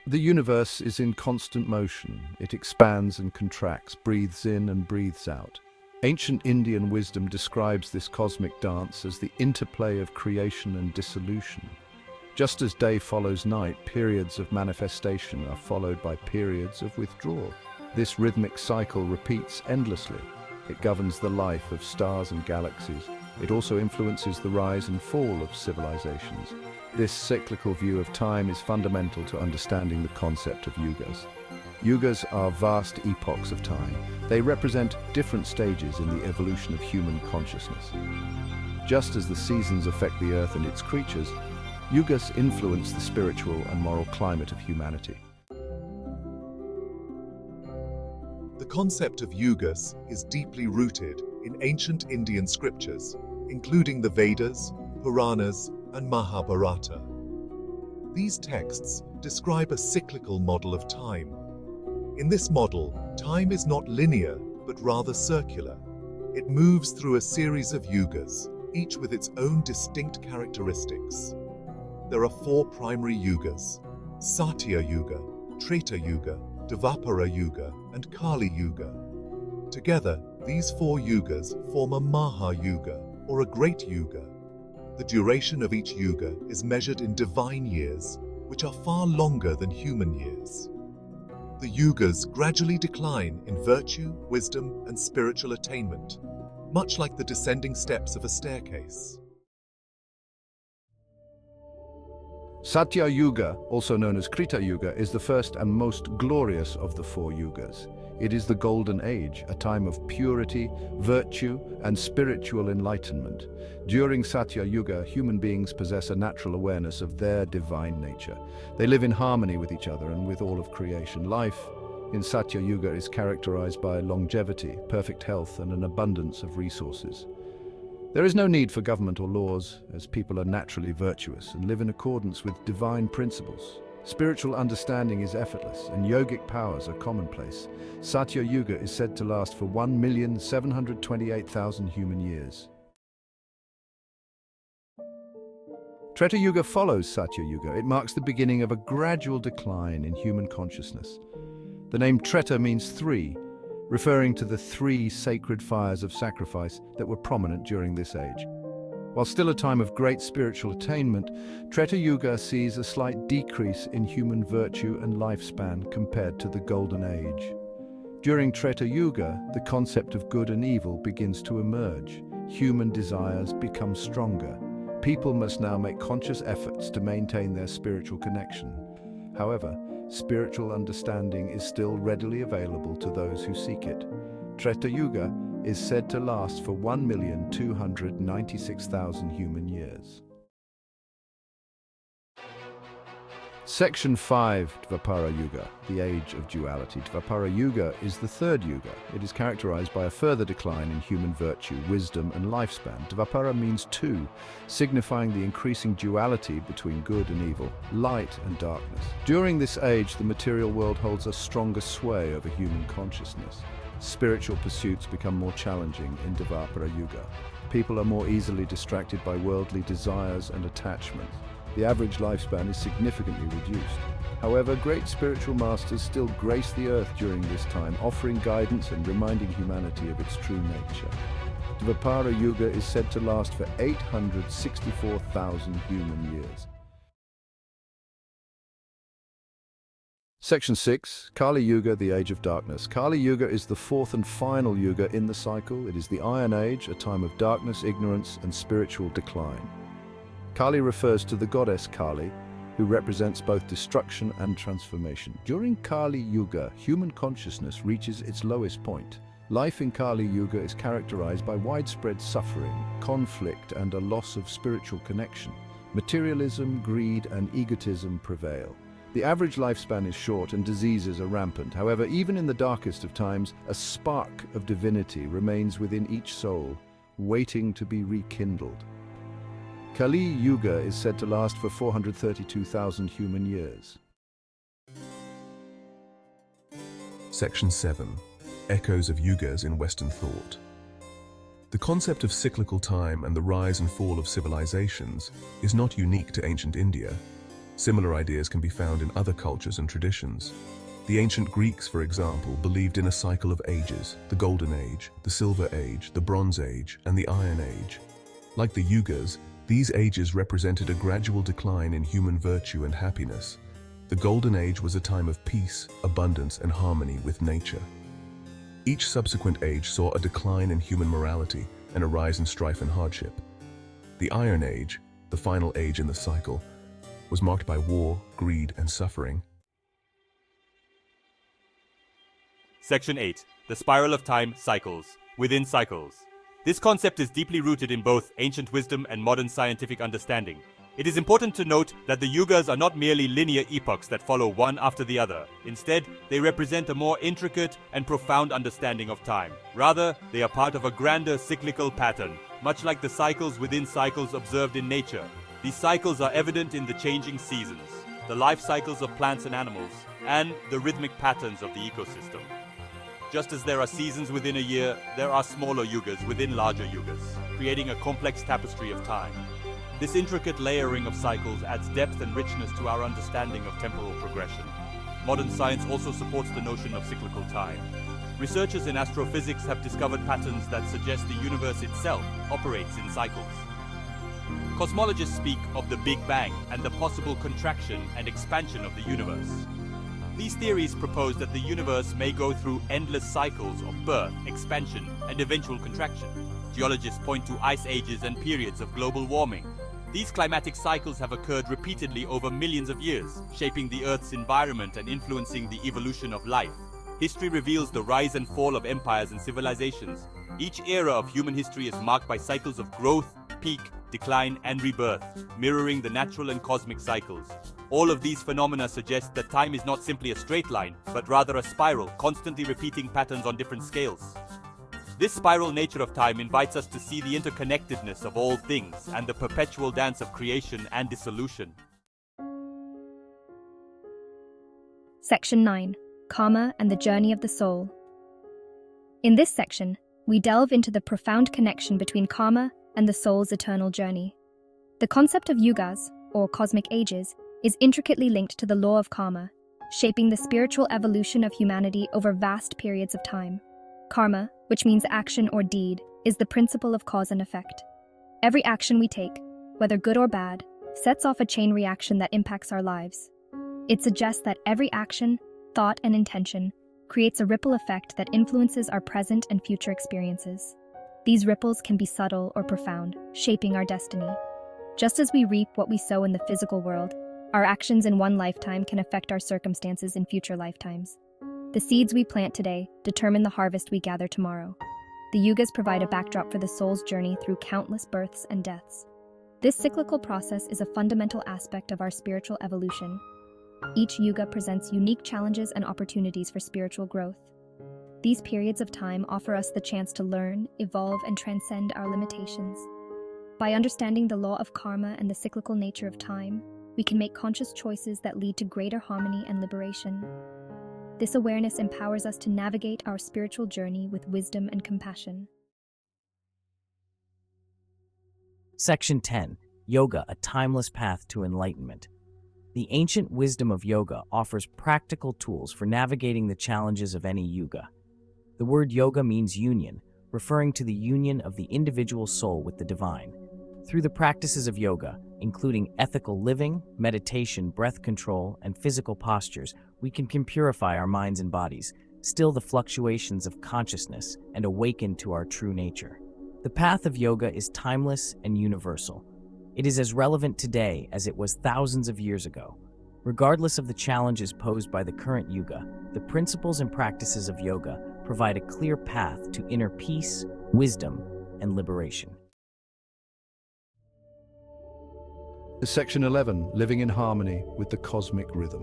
The universe is in constant motion. It expands and contracts, breathes in and breathes out. Ancient Indian wisdom describes this cosmic dance as the interplay of creation and dissolution. Just as day follows night, periods of manifestation are followed by periods of withdrawal. This rhythmic cycle repeats endlessly. It governs the life of stars and galaxies. It also influences the rise and fall of civilizations. This cyclical view of time is fundamental to understanding the concept of yugas. Yugas are vast epochs of time. They represent different stages in the evolution of human consciousness. Just as the seasons affect the earth and its creatures, yugas influence the spiritual and moral climate of humanity. The concept of yugas is deeply rooted in ancient Indian scriptures, including the Vedas, Puranas, and Mahabharata. These texts describe a cyclical model of time. In this model, time is not linear, but rather circular. It moves through a series of yugas, each with its own distinct characteristics. There are four primary yugas: Satya Yuga, Treta Yuga, Dvapara Yuga, and Kali Yuga. Together, these four yugas form a Maha Yuga, or a great yuga. The duration of each yuga is measured in divine years, which are far longer than human years. The yugas gradually decline in virtue, wisdom, and spiritual attainment, much like the descending steps of a staircase. Satya Yuga, also known as Krita Yuga, is the first and most glorious of the four yugas. It is the golden age, a time of purity, virtue, and spiritual enlightenment. During Satya Yuga, human beings possess a natural awareness of their divine nature. They live in harmony with each other and with all of creation. Life in Satya Yuga is characterized by longevity, perfect health, and an abundance of resources. There is no need for government or laws, as people are naturally virtuous and live in accordance with divine principles. Spiritual understanding is effortless, and yogic powers are commonplace. Satya Yuga is said to last for 1,728,000 human years. Treta Yuga follows Satya Yuga. It marks the beginning of a gradual decline in human consciousness. The name Treta means three, referring to the three sacred fires of sacrifice that were prominent during this age. While still a time of great spiritual attainment, Treta Yuga sees a slight decrease in human virtue and lifespan compared to the Golden Age. During Treta Yuga, the concept of good and evil begins to emerge. Human desires become stronger. People must now make conscious efforts to maintain their spiritual connection. However, spiritual understanding is still readily available to those who seek it. Treta Yuga is said to last for 1,296,000 human years. Section 5, Dvapara Yuga, the age of duality. Dvapara Yuga is the third yuga. It is characterized by a further decline in human virtue, wisdom, and lifespan. Dvapara means two, signifying the increasing duality between good and evil, light and darkness. During this age, the material world holds a stronger sway over human consciousness. Spiritual pursuits become more challenging in Dvapara Yuga. People are more easily distracted by worldly desires and attachments. The average lifespan is significantly reduced. However, great spiritual masters still grace the earth during this time, offering guidance and reminding humanity of its true nature. Dvapara Yuga is said to last for 864,000 human years. Section 6, Kali Yuga, the Age of Darkness. Kali Yuga is the fourth and final yuga in the cycle. It is the Iron Age, a time of darkness, ignorance, and spiritual decline. Kali refers to the goddess Kali, who represents both destruction and transformation. During Kali Yuga, human consciousness reaches its lowest point. Life in Kali Yuga is characterized by widespread suffering, conflict, and a loss of spiritual connection. Materialism, greed, and egotism prevail. The average lifespan is short and diseases are rampant. However, even in the darkest of times, a spark of divinity remains within each soul, waiting to be rekindled. Kali Yuga is said to last for 432,000 human years. Section 7. Echoes of Yugas in Western Thought. The concept of cyclical time and the rise and fall of civilizations is not unique to ancient India. Similar ideas can be found in other cultures and traditions. The ancient Greeks, for example, believed in a cycle of ages: the Golden Age, the Silver Age, the Bronze Age, and the Iron Age. Like the Yugas, these ages represented a gradual decline in human virtue and happiness. The Golden Age was a time of peace, abundance, and harmony with nature. Each subsequent age saw a decline in human morality and a rise in strife and hardship. The Iron Age, the final age in the cycle, was marked by war, greed, and suffering. Section 8. The spiral of time cycles. Within cycles. This concept is deeply rooted in both ancient wisdom and modern scientific understanding. It is important to note that the Yugas are not merely linear epochs that follow one after the other. Instead, they represent a more intricate and profound understanding of time. Rather, they are part of a grander cyclical pattern, much like the cycles within cycles observed in nature. These cycles are evident in the changing seasons, the life cycles of plants and animals, and the rhythmic patterns of the ecosystem. Just as there are seasons within a year, there are smaller yugas within larger yugas, creating a complex tapestry of time. This intricate layering of cycles adds depth and richness to our understanding of temporal progression. Modern science also supports the notion of cyclical time. Researchers in astrophysics have discovered patterns that suggest the universe itself operates in cycles. Cosmologists speak of the Big Bang and the possible contraction and expansion of the universe. These theories propose that the universe may go through endless cycles of birth, expansion, and eventual contraction. Geologists point to ice ages and periods of global warming. These climatic cycles have occurred repeatedly over millions of years, shaping the Earth's environment and influencing the evolution of life. History reveals the rise and fall of empires and civilizations. Each era of human history is marked by cycles of growth, peak, decline, and rebirth, mirroring the natural and cosmic cycles. All of these phenomena suggest that time is not simply a straight line, but rather a spiral, constantly repeating patterns on different scales. This spiral nature of time invites us to see the interconnectedness of all things and the perpetual dance of creation and dissolution. Section 9. Karma and the Journey of the Soul. In this section, we delve into the profound connection between karma and the soul's eternal journey. The concept of yugas, or cosmic ages, is intricately linked to the law of karma, shaping the spiritual evolution of humanity over vast periods of time. Karma, which means action or deed, is the principle of cause and effect. Every action we take, whether good or bad, sets off a chain reaction that impacts our lives. It suggests that every action, thought, and intention creates a ripple effect that influences our present and future experiences. These ripples can be subtle or profound, shaping our destiny. Just as we reap what we sow in the physical world, our actions in one lifetime can affect our circumstances in future lifetimes. The seeds we plant today determine the harvest we gather tomorrow. The Yugas provide a backdrop for the soul's journey through countless births and deaths. This cyclical process is a fundamental aspect of our spiritual evolution. Each Yuga presents unique challenges and opportunities for spiritual growth. These periods of time offer us the chance to learn, evolve, and transcend our limitations. By understanding the law of karma and the cyclical nature of time, we can make conscious choices that lead to greater harmony and liberation. This awareness empowers us to navigate our spiritual journey with wisdom and compassion. Section 10. Yoga, a timeless path to enlightenment. The ancient wisdom of yoga offers practical tools for navigating the challenges of any yuga. The word yoga means union, referring to the union of the individual soul with the divine. Through the practices of yoga, including ethical living, meditation, breath control, and physical postures, we can purify our minds and bodies, still the fluctuations of consciousness, and awaken to our true nature. The path of yoga is timeless and universal. It is as relevant today as it was thousands of years ago. Regardless of the challenges posed by the current yuga, the principles and practices of yoga provide a clear path to inner peace, wisdom, and liberation. Section 11. Living in harmony with the cosmic rhythm.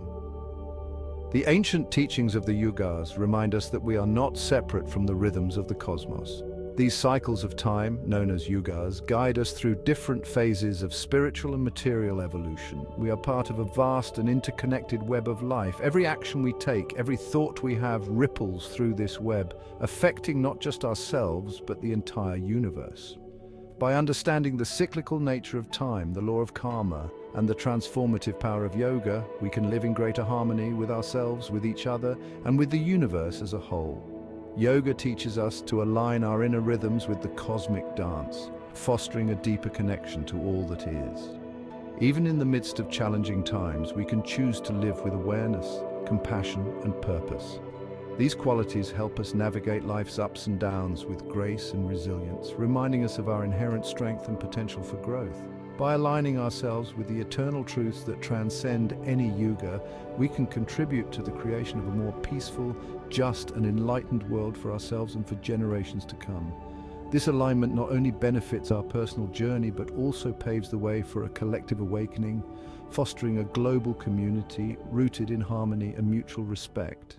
The ancient teachings of the Yugas remind us that we are not separate from the rhythms of the cosmos. These cycles of time, known as Yugas, guide us through different phases of spiritual and material evolution. We are part of a vast and interconnected web of life. Every action we take, every thought we have ripples through this web, affecting not just ourselves, but the entire universe. By understanding the cyclical nature of time, the law of karma, and the transformative power of yoga, we can live in greater harmony with ourselves, with each other, and with the universe as a whole. Yoga teaches us to align our inner rhythms with the cosmic dance, fostering a deeper connection to all that is. Even in the midst of challenging times, we can choose to live with awareness, compassion, and purpose. These qualities help us navigate life's ups and downs with grace and resilience, reminding us of our inherent strength and potential for growth. By aligning ourselves with the eternal truths that transcend any yuga, we can contribute to the creation of a more peaceful, just, and enlightened world for ourselves and for generations to come. This alignment not only benefits our personal journey, but also paves the way for a collective awakening, fostering a global community rooted in harmony and mutual respect.